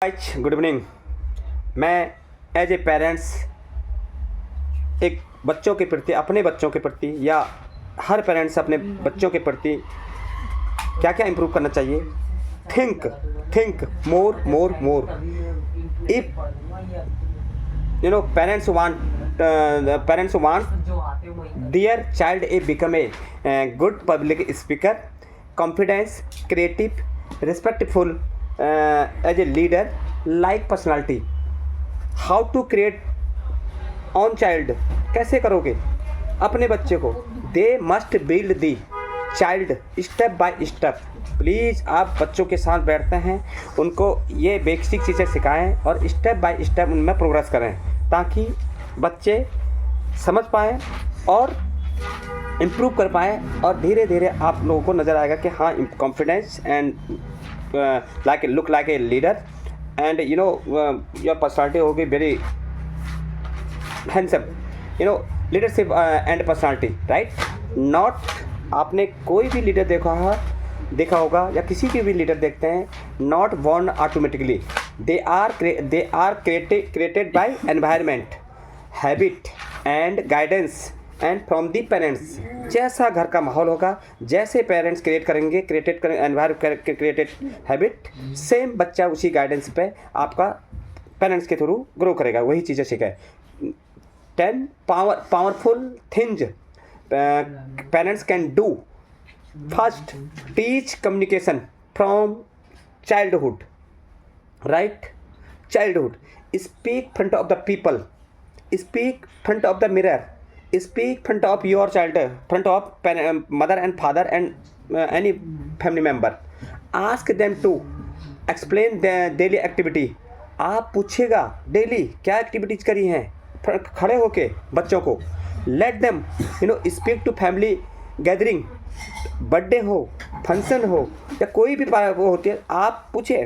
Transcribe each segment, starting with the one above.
Good evening. मैं as a parents एक बच्चों के प्रति, अपने बच्चों के प्रति या हर पेरेंट्स अपने बच्चों के प्रति क्या क्या इम्प्रूव करना चाहिए। Think more more more. If parents want their child become a good public speaker, confidence, creative, respectful, as a leader, like personality. How to create on child? कैसे करोगे अपने बच्चे को? They must build the child step by step. Please आप बच्चों के साथ बैठते हैं, उनको ये बेसिक चीज़ें सिखाएं और स्टेप बाय स्टेप उनमें प्रोग्रेस करें ताकि बच्चे समझ पाएँ और इम्प्रूव कर पाएँ। और धीरे धीरे आप लोगों को नज़र आएगा कि हाँ, confidence and look like a leader and your personality होगी very handsome, leadership and personality, right. Not आपने कोई भी लीडर देखा होगा या किसी की भी लीडर देखते हैं, not born automatically, they are created by environment, habit and guidance and from the parents. जैसा घर का माहौल होगा, जैसे parents environment created habit, same बच्चा उसी गाइडेंस पे आपका पेरेंट्स के थ्रू ग्रो करेगा, वही चीज़ें सीखे। 10 powerful things parents can do. First, teach communication from childhood, right. Childhood, speak front of the people, speak front of the mirror, speak front of your child, front of mother and father and any family member. Ask them to explain their daily activity. आप पूछेगा daily क्या activities करी हैं खड़े होके बच्चों को। Let them speak to family gathering, birthday हो, फंक्शन हो या कोई भी वो होती है, आप पूछे।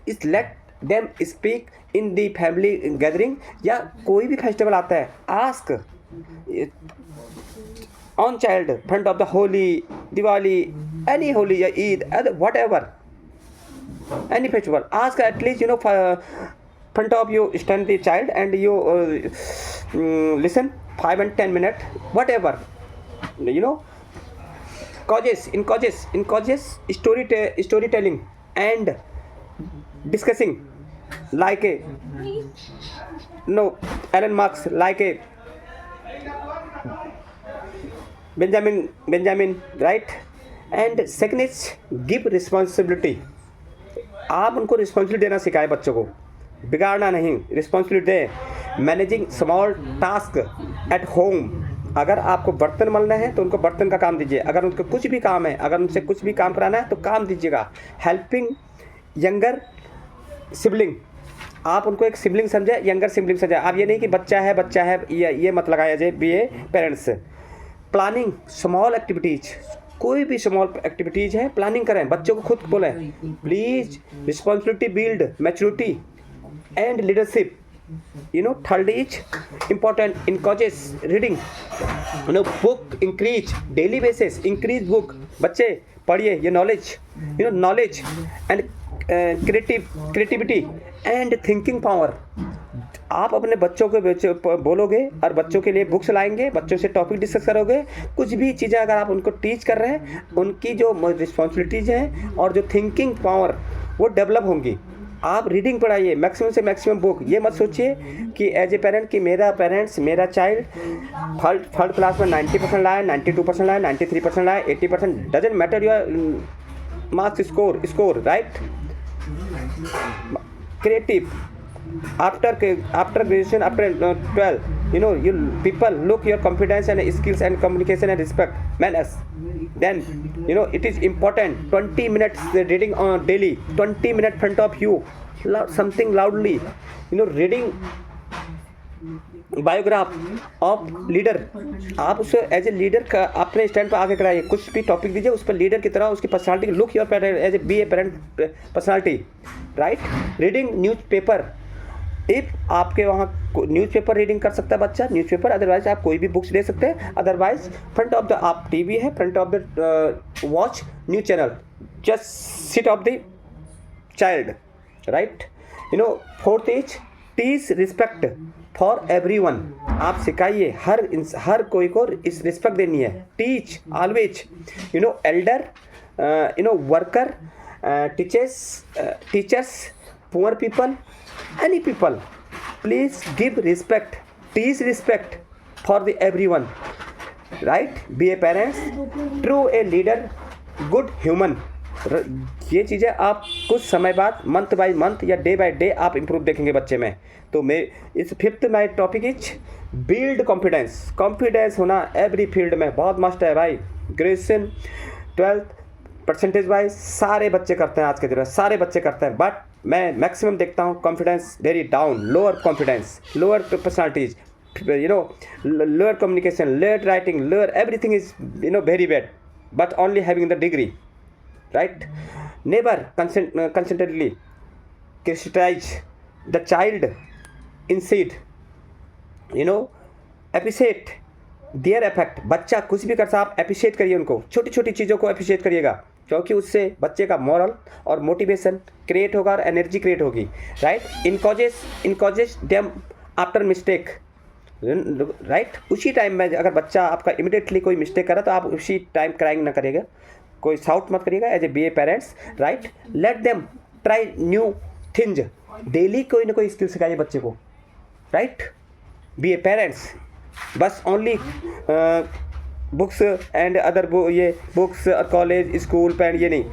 इस let them speak in the family gathering या कोई भी फेस्टिवल आता है, ask on child front of the Holi, Diwali, any Holi या Eid, whatever any festival, ask at least front of you stand the child and you listen 5 and 10 minutes, whatever. Causes storytelling and discussing like a Alan Marx, like a Benjamin, right. And second is give responsibility. आप उनको responsibility देना सिखाएं, बच्चों को बिगाड़ना नहीं, responsibility दें। Managing small task at home, अगर आपको बर्तन मलना है तो उनको बर्तन का काम दीजिए, अगर उनको कुछ भी काम है, अगर उनसे कुछ भी काम कराना है तो काम दीजिएगा। हेल्पिंग यंगर सिबलिंग, आप उनको एक सिबलिंग समझे, यंगर सिबलिंग समझे। आप ये नहीं कि बच्चा है ये मत लगाया जाए be a parents. Planning small activities, कोई भी स्मॉल एक्टिविटीज़ है प्लानिंग करें, बच्चों को खुद बोलें। Please responsibility build maturity and leadership. Third is important encourages reading, book increase daily basis, increase book, बच्चे पढ़िए, ये knowledge and creativity and thinking power। आप अपने बच्चों को बोलोगे और बच्चों के लिए बुक्स लाएंगे, बच्चों से टॉपिक डिस्कस करोगे, कुछ भी चीज़ें अगर आप उनको टीच कर रहे हैं, उनकी जो रिस्पॉन्सिबिलिटीज़ हैं और जो थिंकिंग पावर वो डेवलप होंगी। आप रीडिंग पढ़ाइए, मैक्सिमम से मैक्सिमम बुक। ये मत सोचिए कि एज ए पेरेंट कि मेरा चाइल्ड थर्ड क्लास में 90% लाए, 92% लाए, 93% लाए, 80%, doesn't matter your marks score, right. Creative after graduation, after 12, you people look your confidence and skills and communication and respect manners. Then it is important 20 minutes reading on daily, 20 minutes front of you, something loudly, reading biograph of leader. आप उसे as a leader का अपने stand पर आगे कराइए, कुछ भी topic दीजिए उस पर लीडर की तरह उसकी personality, look your parent as a be a parent personality, right. Reading newspaper, if आपके वहाँ न्यूज़पेपर रीडिंग कर सकता है बच्चा, न्यूज़पेपर, अदरवाइज आप कोई भी बुक्स ले सकते हैं। अदरवाइज फ्रंट ऑफ द आप टीवी है, front of the watch news channel, just sit off the child right. Fourth is teach respect for everyone. आप सिखाइए, हर कोई को इस रिस्पेक्ट देनी है। Teach always, elder, worker, teachers, poor people, any people, please give respect, teach respect for the everyone, right. Be a parents, true a leader, good human. ये चीज़ें आप कुछ समय बाद मंथ बाय मंथ या डे बाय डे आप improve देखेंगे बच्चे में। तो मैं इस fifth my topic is build confidence. Confidence होना एवरी फील्ड में बहुत मस्ट है भाई। ग्रेजुएशन, 12th, परसेंटेज वाइज सारे बच्चे करते हैं आज के दिन, सारे बच्चे करते हैं, बट मैं मैक्सिमम देखता हूँ confidence very down, lower confidence, lower personalities, lower communication, lower writing, lower everything is very bad, but only having the degree, right? Never consistently criticize the child instead, appreciate their effect। बच्चा कुछ भी करता आप appreciate करिए, उनको छोटी छोटी चीज़ों को अप्रिशिएट करिएगा, क्योंकि उससे बच्चे का मॉरल और मोटिवेशन क्रिएट होगा और एनर्जी क्रिएट होगी, right. Encourages them after mistake, right. उसी टाइम में अगर बच्चा आपका इमिडिएटली कोई मिस्टेक करा तो आप उसी टाइम क्राइंग ना करिएगा, कोई शाउट मत करिएगा as a be a parents, right. Let them try new things, daily कोई ना कोई स्किल सिखाइए बच्चे को, राइट। बी ए पेरेंट्स, बस only books and other books और कॉलेज स्कूल पेन ये नहीं,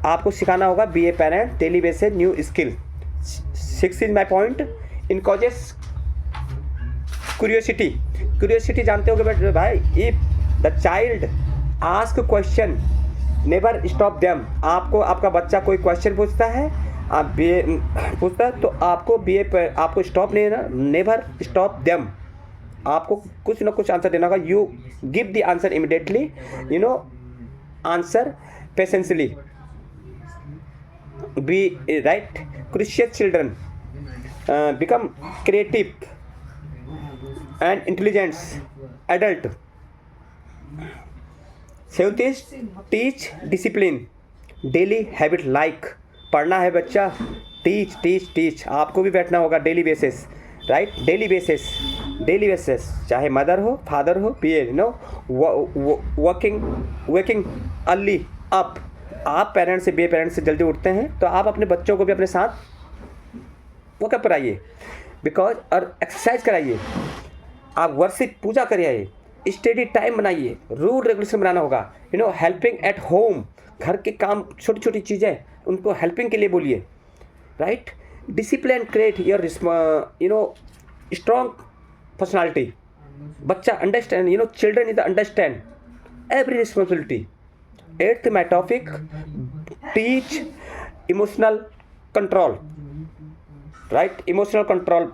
आपको सिखाना होगा be a parent daily basis new skill. 6 is my point, encourages curiosity जानते हो भाई, if the child ask question never stop them. आपको आपका बच्चा कोई क्वेश्चन पूछता है, आप बी पूछता है तो आपको स्टॉप नहीं देना, नेवर स्टॉप देम। आपको कुछ ना कुछ आंसर देना होगा, you give the answer immediately, answer patiently, be right. Curious children become creative and intelligence adult। 7th is teach discipline daily habit, like पढ़ना है बच्चा, टीच आपको भी बैठना होगा daily basis, right. Daily basis चाहे मदर हो फादर हो, पी वर्किंग अर्ली अप। आप पेरेंट्स से बी पेरेंट्स से जल्दी उठते हैं तो आप अपने बच्चों को भी अपने साथ वर्कअप कराइए, बिकॉज और एक्सरसाइज कराइए, आप वर्शिप पूजा करिए, स्टडी टाइम बनाइए, रूल रेगुलेशन बनाना होगा, हेल्पिंग एट होम, घर के काम छोटी छोटी चीज़ें उनको हेल्पिंग के लिए बोलिए, right. Discipline create your strong personality. बच्चा understand, children is understand every responsibility. 8th my topic, teach emotional control, right. Emotional control,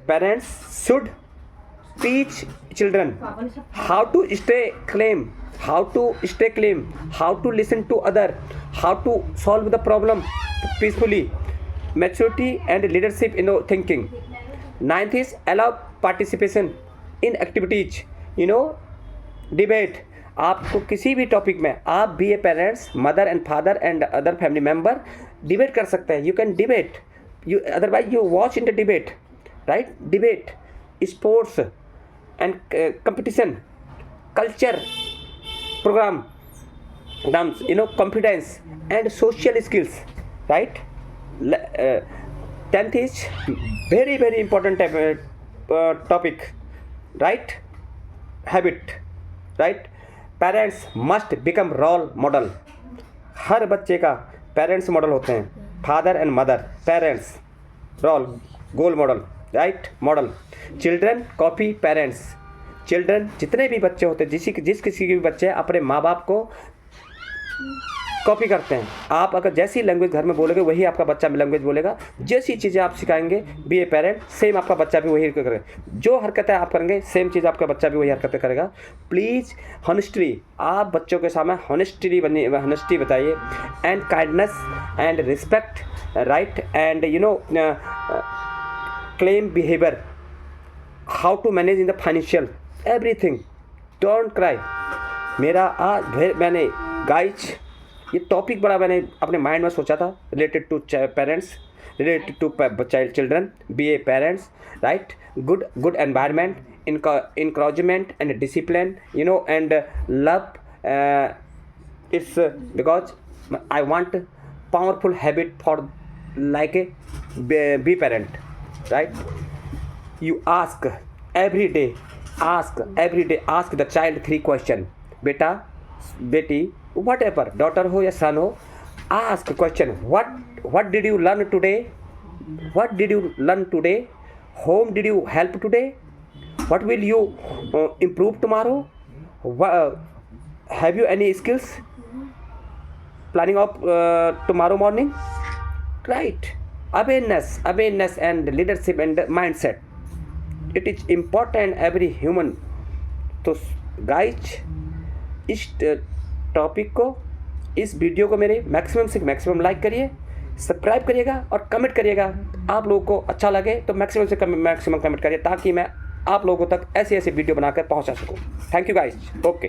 parents should teach children how to stay calm, how to listen to other, how to solve the problem peacefully, maturity and leadership thinking। 9th is allow participation in activities, debate। आपको किसी भी topic में आप be a parents, mother and father and other family member debate कर सकते हैं। You can debate, you otherwise you watch in the debate, right? Debate, sports and competition, culture program, confidence and social skills, right? 10th is very important topic, right? Habit, right? Parents must become role model। हर बच्चे का parents model होते हैं, father and mother, parents goal model, right, model. Children copy parents. Children जितने भी बच्चे होते हैं, जिस किसी के भी बच्चे अपने माँ बाप को कॉपी करते हैं। आप अगर जैसी लैंग्वेज घर में बोलोगे वही आपका बच्चा लैंग्वेज बोलेगा, जैसी चीज़ें आप सिखाएंगे बी ए पेरेंट सेम आपका बच्चा भी वही करेगा, जो हरकतें आप करेंगे सेम चीज़ आपका बच्चा भी वही हरकतें करेगा। प्लीज़ हॉनेस्टी, आप बच्चों के सामने हॉनेस्टी बताइए, and kindness and respect, right, and claim behaviour, how to manage in the financial everything, don't cry. मैंने गाइज ये टॉपिक बड़ा मैंने अपने माइंड में सोचा था, related to parents, related to children, be a parents, right? Good environment, encouragement and discipline, and love. It's because I want powerful habit for like a be parent, right? You ask every day, ask the child 3 question. Beta, beti, whatever, daughter ho ya son ho, ask question. What did you learn today? What did you learn today? Whom did you help today? What will you improve tomorrow? Have you any skills planning of tomorrow morning? Right? Awareness and leadership and mindset, it is important every human. तो guys, इस topic को, इस video को मेरे maximum से maximum like करिए, subscribe करिएगा और कमेंट करिएगा। आप लोगों को अच्छा लगे तो मैक्सिमम से मैक्सिमम कमेंट करिए, ताकि मैं आप लोगों तक ऐसे वीडियो बनाकर पहुंचा सकूं। Thank you guys. ओके।